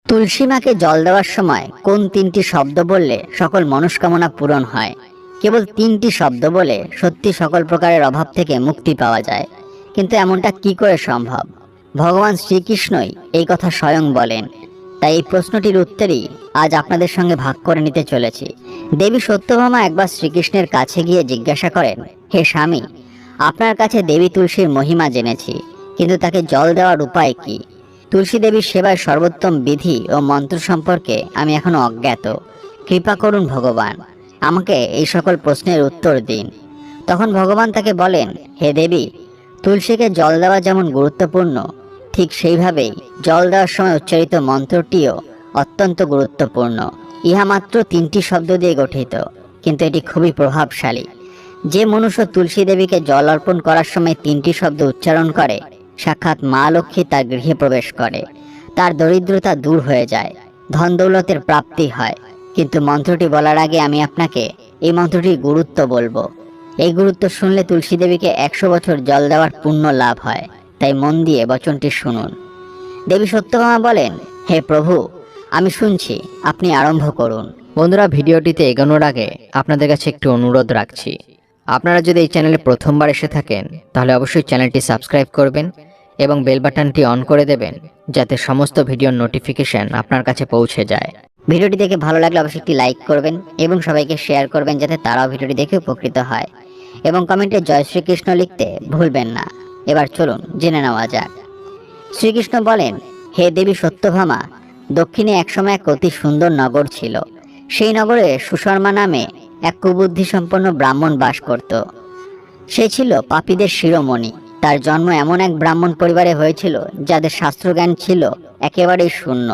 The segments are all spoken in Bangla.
তুলসী মাকে জল দেওয়ার সময় কোন তিনটি শব্দ বললে সকল মনস্কামনা পূরণ হয়? কেবল তিনটি শব্দ বলে সত্যি সকল প্রকারের অভাব থেকে মুক্তি পাওয়া যায়। কিন্তু এমনটা কি করে সম্ভব? ভগবান শ্রীকৃষ্ণই এই কথা স্বয়ং বলেন। তাই এই প্রশ্নটির উত্তরই আজ আপনাদের সঙ্গে ভাগ করে নিতে চলেছি। দেবী সত্যভামা একবার শ্রীকৃষ্ণের কাছে গিয়ে জিজ্ঞাসা করেন, হে স্বামী, আপনার কাছে দেবী তুলসীর মহিমা জেনেছি, কিন্তু তাকে জল দেওয়ার উপায় কি? তুলসী দেবীর সেবায় সর্বোত্তম বিধি ও মন্ত্র সম্পর্কে আমি এখনো অজ্ঞাত। কৃপা করুন ভগবান, আমাকে এই সকল প্রশ্নের উত্তর দিন। তখন ভগবান তাকে বলেন, হে দেবী, তুলসীকে জল দেওয়া যেমন গুরুত্বপূর্ণ, ঠিক সেইভাবেই জল দেওয়ার সময় উচ্চারিত মন্ত্রটিও অত্যন্ত গুরুত্বপূর্ণ। ইহা মাত্র তিনটি শব্দ দিয়ে গঠিত, কিন্তু এটি খুবই প্রভাবশালী। যে মনুষ্য তুলসী দেবীকে জল অর্পণ করার সময় তিনটি শব্দ উচ্চারণ করে, সাক্ষাৎ মা লক্ষ্মী তার গৃহে প্রবেশ করে, তার দরিদ্রতা দূর হয়ে যায়, ধন দৌলতের প্রাপ্তি হয়। কিন্তু মন্ত্রটি বলার আগে আমি আপনাকে এই মন্ত্রটির গুরুত্ব বলবো। এই গুরুত্ব শুনলে তুলসী দেবীকে 100 বছর জল দেওয়ার পুণ্য লাভ হয়। তাই মন দিয়ে বচনটি শুনুন। দেবী সত্যভামা বলেন, হে প্রভু, আমি শুনছি, আপনি আরম্ভ করুন। বন্ধুরা, ভিডিওটিতে এগোনোর আগে আপনাদের কাছে একটু অনুরোধ রাখছি। আপনারা যদি এই চ্যানেলে প্রথমবার এসে থাকেন, তাহলে অবশ্যই চ্যানেলটি সাবস্ক্রাইব করবেন এবং বেল বাটনটি অন করে দেবেন, যাতে সমস্ত ভিডিওর নোটিফিকেশন আপনার কাছে পৌঁছে যায়। ভিডিওটি দেখে ভালো লাগলে অবশ্যই একটি লাইক করবেন এবং সবাইকে শেয়ার করবেন, যাতে তারাও ভিডিওটি দেখে উপকৃত হয়। এবং কমেন্টে জয় শ্রীকৃষ্ণ লিখতে ভুলবেন না। এবার চলুন জেনে নেওয়া যাক। শ্রীকৃষ্ণ বলেন, হে দেবী সত্যভামা, দক্ষিণে একসময় এক অতি সুন্দর নগর ছিল। সেই নগরে সুশর্মা নামে এক কুবুদ্ধি সম্পন্ন ব্রাহ্মণ বাস করত। সে ছিল পাপীদের শিরোমণি। তার জন্ম এমন এক ব্রাহ্মণ পরিবারে হয়েছিল যাদের শাস্ত্রজ্ঞান ছিল একেবারেই শূন্য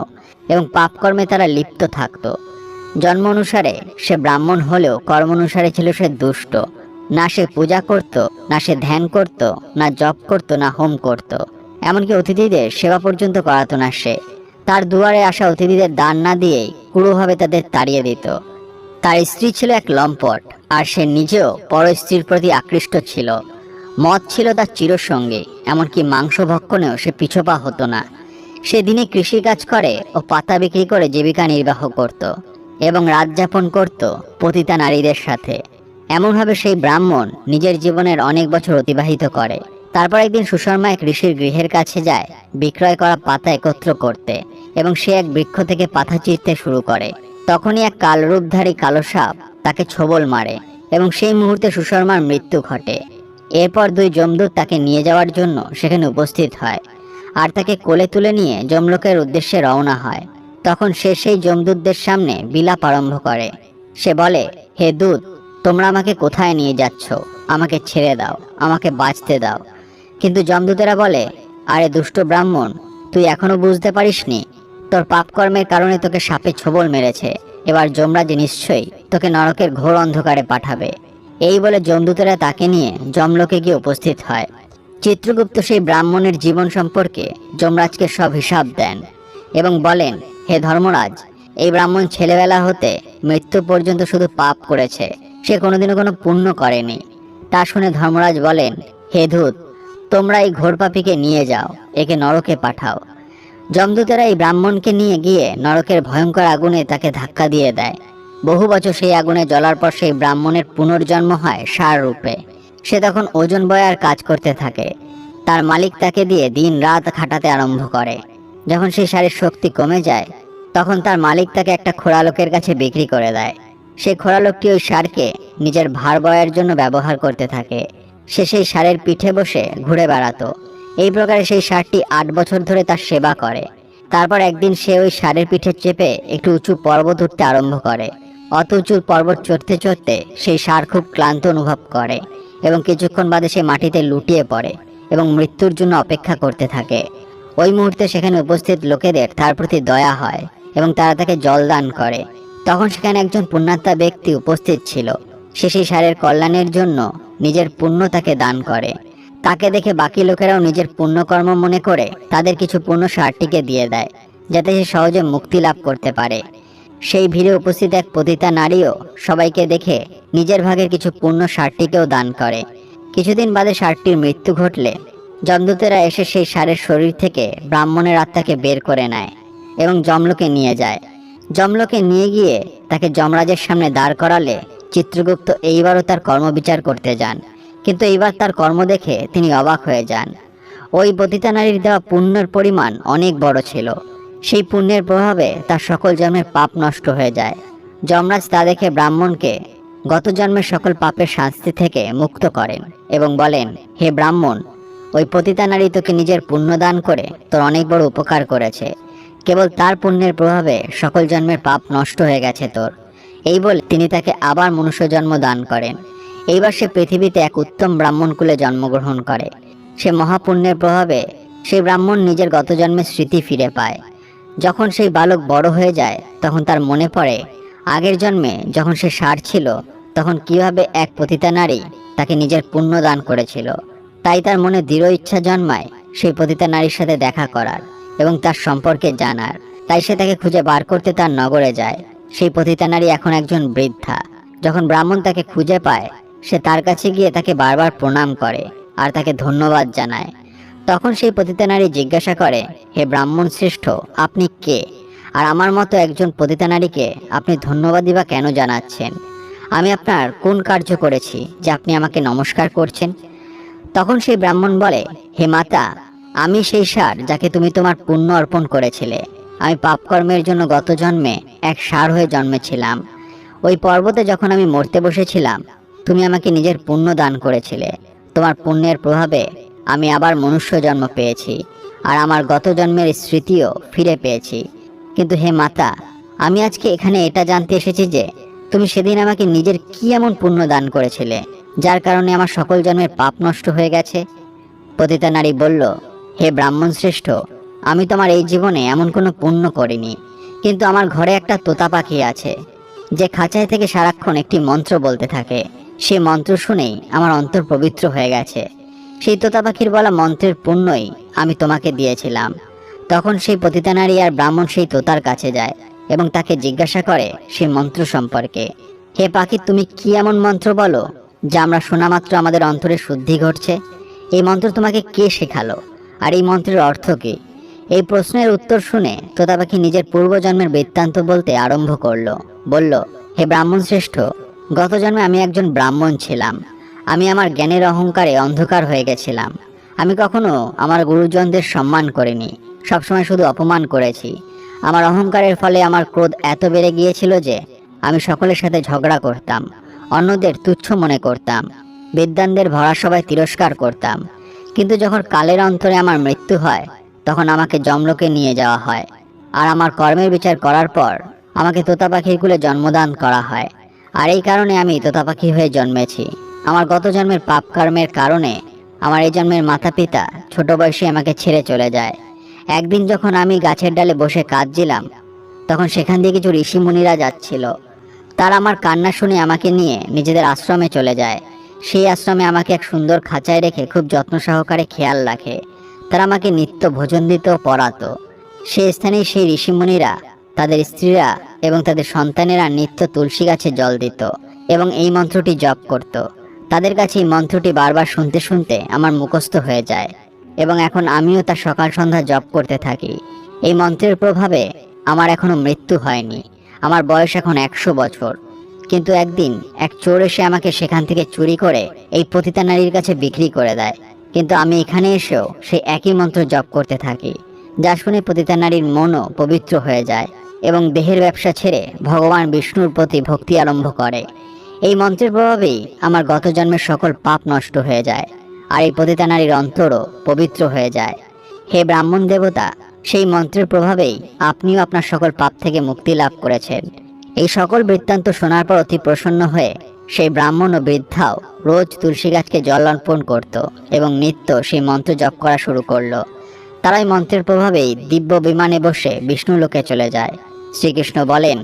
এবং পাপকর্মে তারা লিপ্ত থাকত। জন্ম অনুসারে সে ব্রাহ্মণ হলেও কর্ম অনুসারে ছিল সে দুষ্ট। না সে পূজা করত, না সে ধ্যান করত, না জপ করত, না হোম করত, এমনকি অতিথিদের সেবা পর্যন্ত করাতো না সে। তার দুয়ারে আসা অতিথিদের দান না দিয়েই ক্রূরভাবে তাদের তাড়িয়ে দিত। তার স্ত্রী ছিল এক লম্পট, আর সে নিজেও পর স্ত্রীর প্রতি আকৃষ্ট ছিল। মদ ছিল তার চিরসঙ্গী, এমনকি মাংস ভক্ষণেও সে পিছপা হতো না। সে দিনে কৃষিকাজ করে ও পাতা বিক্রি করে জীবিকা নির্বাহ করত এবং রাত যাপন করত পতিতা নারীদের সাথে। এমনভাবে সেই ব্রাহ্মণ নিজের জীবনের অনেক বছর অতিবাহিত করে। তারপর একদিন সুশর্মা এক ঋষির গৃহের কাছে যায় বিক্রয় করা পাতা একত্র করতে, এবং সে এক বৃক্ষ থেকে পাতা চিরতে শুরু করে। তখনই এক কালরূপধারী কালো সাপ তাকে ছোবল মারে এবং সেই মুহূর্তে সুশর্মার মৃত্যু ঘটে। এরপর দুই যমদূত তাকে নিয়ে যাওয়ার জন্য সেখানে উপস্থিত হয়, আর তাকে কোলে তুলে নিয়ে যমলোকের উদ্দেশ্যে রওনা হয়। তখন সে সেই যমদূতদের সামনে বিলাপ আরম্ভ করে। সে বলে, হে দূত, তোমরা আমাকে কোথায় নিয়ে যাচ্ছ? আমাকে ছেড়ে দাও, আমাকে বাঁচতে দাও। কিন্তু যমদূতেরা বলে, আরে দুষ্ট ব্রাহ্মণ, তুই এখনো বুঝতে পারিসনি? তোর পাপকর্মের কারণে তোকে সাপে ছোবল মেরেছে। এবার যমরাজ নিশ্চয়ই তোকে নরকের ঘোর অন্ধকারে পাঠাবে। এই বলে যমদূতেরা তাকে নিয়ে যমলোকে গিয়ে উপস্থিত হয়। চিত্রগুপ্ত সেই ব্রাহ্মণের জীবন সম্পর্কে যমরাজকে সব হিসাব দেন এবং বলেন, হে ধর্মরাজ, এই ব্রাহ্মণ ছেলেবেলা হতে মৃত্যু পর্যন্ত শুধু পাপ করেছে, সে কোনোদিনও কোনো পুণ্য করেনি। তা শুনে ধর্মরাজ বলেন, হে ধূত, তোমরা এই ঘোর পাপীকে নিয়ে যাও, একে নরকে পাঠাও। যমদূতেরা এই ব্রাহ্মণকে নিয়ে গিয়ে নরকের ভয়ঙ্কর আগুনে তাকে ধাক্কা দিয়ে দেয়। বহু বছর সেই আগুনে জ্বলার পর সেই ব্রাহ্মণের পুনর্জন্ম হয় ষাঁড় রূপে। সে তখন ওজন বয়ার কাজ করতে থাকে। তার মালিক তাকে দিয়ে দিন রাত খাটাতে আরম্ভ করে। যখন সেই ষাঁড়ের শক্তি কমে যায়, তখন তার মালিক তাকে একটা খোড়া লোকের কাছে বিক্রি করে দেয়। সেই খোড়া লোকটি ওই ষাঁড়কে নিজের ভার বয়ার জন্য ব্যবহার করতে থাকে। সে সেই ষাঁড়ের পিঠে বসে ঘুরে বেড়াতো। এই প্রকারে সেই ষাঁড়টি 8 বছর ধরে তার সেবা করে। তারপর একদিন সে ওই ষাঁড়ের পিঠে চেপে একটু উঁচু পর্বত উঠতে আরম্ভ করে। অত উঁচু পর্বত চড়তে চড়তে সেই ষাঁড় খুব ক্লান্ত অনুভব করে এবং কিছুক্ষণ বাদে সে মাটিতে লুটিয়ে পড়ে এবং মৃত্যুর জন্য অপেক্ষা করতে থাকে। ওই মুহূর্তে সেখানে উপস্থিত লোকেদের তার প্রতি দয়া হয় এবং তারা তাকে জল দান করে। তখন সেখানে একজন পুণ্যাত্মা ব্যক্তি উপস্থিত ছিল। সে সেই ষাঁড়ের কল্যাণের জন্য নিজের পুণ্য তাকে দান করে। তাকে দেখে বাকি লোকেরাও নিজের পুণ্যকর্ম মনে করে তাদের কিছু পুণ্য ষাঁড়টিকে দিয়ে দেয়, যাতে সে সহজে মুক্তি লাভ করতে পারে। সেই ভিড়ে উপস্থিত এক পতিতা নারীও সবাইকে দেখে নিজের ভাগের কিছু পুণ্য ষাঁড়টিকেও দান করে। কিছুদিন বাদে ষাঁড়টির মৃত্যু ঘটলে যমদূতেরা এসে সেই ষাঁড়ের শরীর থেকে ব্রাহ্মণের আত্মাকে বের করে নেয়। এবং যমলোকে নিয়ে যায়। যমলোকে নিয়ে গিয়ে তাকে যমরাজের সামনে দাঁড় করালে চিত্রগুপ্ত এইবারও তার কর্মবিচার করতে যান, কিন্তু এইবার তার কর্ম দেখে তিনি অবাক হয়ে যান। ওই পতিতা নারীর দেওয়া পুণ্যের পরিমাণ অনেক বড় ছিল। সেই পুণ্যের প্রভাবে তার সকল জন্মের পাপ নষ্ট হয়ে যায়। যমরাজ তা দেখে ব্রাহ্মণকে গত জন্মের সকল পাপের শাস্তি থেকে মুক্ত করেন এবং বলেন, হে ব্রাহ্মণ, ওই পতিতা নারী তোকে নিজের পুণ্য দান করে তোর অনেক বড় উপকার করেছে। কেবল তার পুণ্যের প্রভাবে সকল জন্মের পাপ নষ্ট হয়ে গেছে তোর। এই বলে তিনি তাকে আবার মনুষ্য জন্ম দান করেন। এইবার সে পৃথিবীতে এক উত্তম ব্রাহ্মণ কুলে জন্মগ্রহণ করে। সে মহাপুণ্যের প্রভাবে সেই ব্রাহ্মণ নিজের গত জন্মের স্মৃতি ফিরে পায়। যখন সেই বালক বড় হয়ে যায় তখন তার মনে পড়ে আগের জন্মে যখন সে ষাঁড় ছিল তখন কিভাবে এক পতিতা নারী তাকে নিজের পুণ্য দান করেছিল। তাই তার মনে দৃঢ় ইচ্ছা জন্মায় সেই পতিতা নারীর সাথে দেখা করার এবং তার সম্পর্কে জানার। তাই সে তাকে খুঁজে বার করতে তার নগরে যায়। সেই পতিতা নারী এখন একজন বৃদ্ধা। যখন ব্রাহ্মণ তাকে খুঁজে পায় সে তার কাছে গিয়ে তাকে বারবার প্রণাম করে আর তাকে ধন্যবাদ জানায়। তখন সেই পতিতা নারী জিজ্ঞাসা করে, হে ব্রাহ্মণ শ্রেষ্ঠ, আপনি কে? আর আমার মতো একজন পতিতা নারীকে আপনি ধন্যবাদই বা কেন জানাচ্ছেন? আমি আপনার কোন কার্য করেছি যে আপনি আমাকে নমস্কার করছেন? তখন সেই ব্রাহ্মণ বলে, হে মাতা, আমি সেই ষাঁড় যাকে তুমি তোমার পুণ্য অর্পণ করেছিলে। আমি পাপকর্মের জন্য গত জন্মে এক ষাঁড় হয়ে জন্মেছিলাম। ওই পর্বতে যখন আমি মরতে বসেছিলাম তুমি আমাকে নিজের পুণ্য দান করেছিলে। তোমার পুণ্যের প্রভাবে আমি আবার মনুষ্য জন্ম পেয়েছি আর আমার গত জন্মের স্মৃতিও ফিরে পেয়েছি। কিন্তু হে মাতা, আমি আজকে এখানে এটা জানতে এসেছি যে তুমি সেদিন আমাকে নিজের কি এমন পুণ্য দান করেছিলে যার কারণে আমার সকল জন্মের পাপ নষ্ট হয়ে গেছে। পতিতা নারী বলল, হে ব্রাহ্মণ শ্রেষ্ঠ, আমি তোমার এই জীবনে এমন কোনো পুণ্য করিনি, কিন্তু আমার ঘরে একটা তোতা পাখি আছে যে খাঁচায় থেকে সারাক্ষণ একটি মন্ত্র বলতে থাকে। সে মন্ত্র শুনেই আমার অন্তর পবিত্র হয়ে গেছে। সেই তোতা পাখির বলা মন্ত্রের পুণ্যই আমি তোমাকে দিয়েছিলাম। তখন সেই পতিতা নারী আর ব্রাহ্মণ সেই তোতার কাছে যায় এবং তাকে জিজ্ঞাসা করে সেই মন্ত্র সম্পর্কে। হে পাখি, তুমি কি এমন মন্ত্র বলো যা আমরা শোনা মাত্র আমাদের অন্তরে শুদ্ধি ঘটছে? এই মন্ত্র তোমাকে কে শেখালো আর এই মন্ত্রের অর্থ কি? এই প্রশ্নের উত্তর শুনে তোতা পাখি নিজের পূর্বজন্মের বৃত্তান্ত বলতে আরম্ভ করলো। বলল, হে ব্রাহ্মণ শ্রেষ্ঠ, গত জন্মে আমি একজন ব্রাহ্মণ ছিলাম। আমি আমার জ্ঞানের অহংকারে অন্ধকার হয়ে গেছিলাম। আমি কখনো আমার গুরুজনদের সম্মান করিনি, সবসময় শুধু অপমান করেছি। আমার অহংকারের ফলে আমার ক্রোধ এত বেড়ে গিয়েছিল যে আমি সকলের সাথে ঝগড়া করতাম, অন্যদের তুচ্ছ মনে করতাম, বিদ্বানদের ভরা সবাই তিরস্কার করতাম। কিন্তু যখন কালের অন্তরে আমার মৃত্যু হয় তখন আমাকে যমলোকে নিয়ে যাওয়া হয় আর আমার কর্মের বিচার করার পর আমাকে তোতা পাখির কুলে জন্মদান করা হয়। আর এই কারণে আমি তোতা পাখি হয়ে জন্মেছি। আমার গত জন্মের পাপ কর্মের কারণে আমার এই জন্মের মাতা পিতা ছোট বয়সে আমাকে ছেড়ে চলে যায়। একদিন যখন আমি গাছের ডালে বসে কাঁদছিলাম তখন সেখান দিয়ে কিছু ঋষি মুনিরা যাচ্ছিল। তারা আমার কান্না শুনে আমাকে নিয়ে নিজেদের আশ্রমে চলে যায়। সেই আশ্রমে আমাকে এক সুন্দর খাঁচায় রেখে খুব যত্ন সহকারে খেয়াল রাখে। তারা আমাকে নিত্য ভোজন দিত, পড়াতো। সেই স্থানেই সেই ঋষিমুনিরা তাদের স্ত্রীরা এবং তাদের সন্তানেরা নিত্য তুলসী গাছে জল দিত এবং এই মন্ত্রটি জপ করত। তাদের কাছে এই মন্ত্রটি বারবার শুনতে শুনতে আমার মুখস্থ হয়ে যায় এবং এখন আমিও তা সকাল সন্ধ্যা জপ করতে থাকি। এই মন্ত্রের প্রভাবে আমার এখনো মৃত্যু হয়নি। আমার বয়স এখন 100 বছর। কিন্তু একদিন এক চোর এসে আমাকে সেখান থেকে চুরি করে এই পতিতা নারীর কাছে বিক্রি করে দেয়। কিন্তু আমি এখানে এসেও সেই একই মন্ত্র জপ করতে থাকি, যা শুনে পতিতা নারীর মনও পবিত্র হয়ে যায় এবং দেহের ব্যবসা ছেড়ে ভগবান বিষ্ণুর প্রতি ভক্তি আরম্ভ করে। এই মন্ত্রের প্রভাবেই আমার গত জন্মের সকল পাপ নষ্ট হয়ে যায় আর এই পতিতা নারীর অন্তরও পবিত্র হয়ে যায়। হে ব্রাহ্মণ দেবতা, সেই মন্ত্রের প্রভাবেই আপনিও আপনার সকল পাপ থেকে মুক্তি লাভ করেছেন। এই সকল বৃত্তান্ত শোনার পর অতি প্রসন্ন হয়ে সেই ব্রাহ্মণ ও বৃদ্ধাও রোজ তুলসী গাছকে জল অর্পণ করত এবং নিত্য সেই মন্ত্র জপ করা শুরু করলো। তারাই মন্ত্রের প্রভাবেই দিব্য বিমানে বসে বিষ্ণু লোকে চলে যায়। শ্রীকৃষ্ণ বলেন,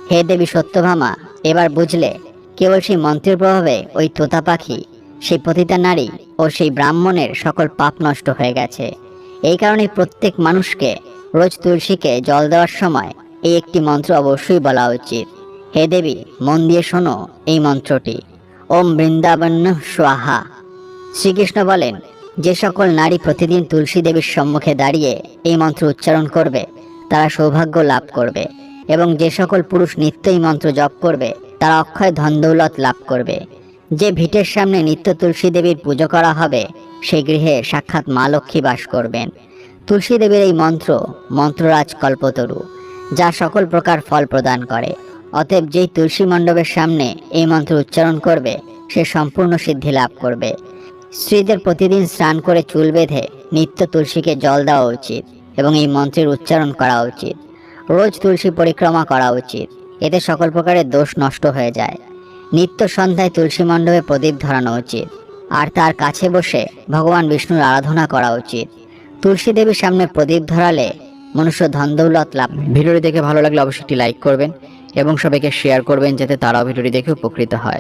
হে দেবী সত্যভামা, এবার বুঝলে কেবল সেই মন্ত্রের প্রভাবে ওই তোতা পাখি, সেই পতিতা নারী ও সেই ব্রাহ্মণের সকল পাপ নষ্ট হয়ে গেছে। এই কারণে প্রত্যেক মানুষকে রোজ তুলসীকে জল দেওয়ার সময় এই একটি মন্ত্র অবশ্যই বলা উচিত। হে দেবী, মন দিয়ে শোনো এই মন্ত্রটি, ওম বৃন্দাবন স্বাহা। শ্রীকৃষ্ণ বলেন, যে সকল নারী প্রতিদিন তুলসী দেবীর সম্মুখে দাঁড়িয়ে এই মন্ত্র উচ্চারণ করবে তারা সৌভাগ্য লাভ করবে, এবং যে সকল পুরুষ নিত্যই মন্ত্র জপ করবে তারা অক্ষয় ধন দৌলত লাভ করবে। যে ভিটের সামনে নিত্য তুলসী দেবীর পুজো করা হবে সেই গৃহে সাক্ষাৎ মা লক্ষ্মী বাস করবেন। তুলসী দেবীর এই মন্ত্র মন্ত্ররাজ কল্পতরু, যা সকল প্রকার ফল প্রদান করে। অতএব যেই তুলসী মণ্ডপের সামনে এই মন্ত্র উচ্চারণ করবে সে সম্পূর্ণ সিদ্ধি লাভ করবে। স্ত্রীদের প্রতিদিন স্নান করে চুল বেঁধে নিত্য তুলসীকে জল দেওয়া উচিত এবং এই মন্ত্রের উচ্চারণ করা উচিত। রোজ তুলসী পরিক্রমা করা উচিত, এতে সকল প্রকারের দোষ নষ্ট হয়ে যায়। নিত্য সন্ধ্যায় তুলসী মণ্ডপে প্রদীপ ধরানো উচিত, আর তার কাছে বসে ভগবান বিষ্ণুর আরাধনা করা উচিত। তুলসী দেবীর সামনে প্রদীপ ধরালে মনুষ্য ধন দৌলত লাভ। ভিডিওটি দেখে ভালো লাগলে অবশ্যই একটি লাইক করবেন এবং সবাইকে শেয়ার করবেন যাতে তারাও ভিডিওটি দেখে উপকৃত হয়।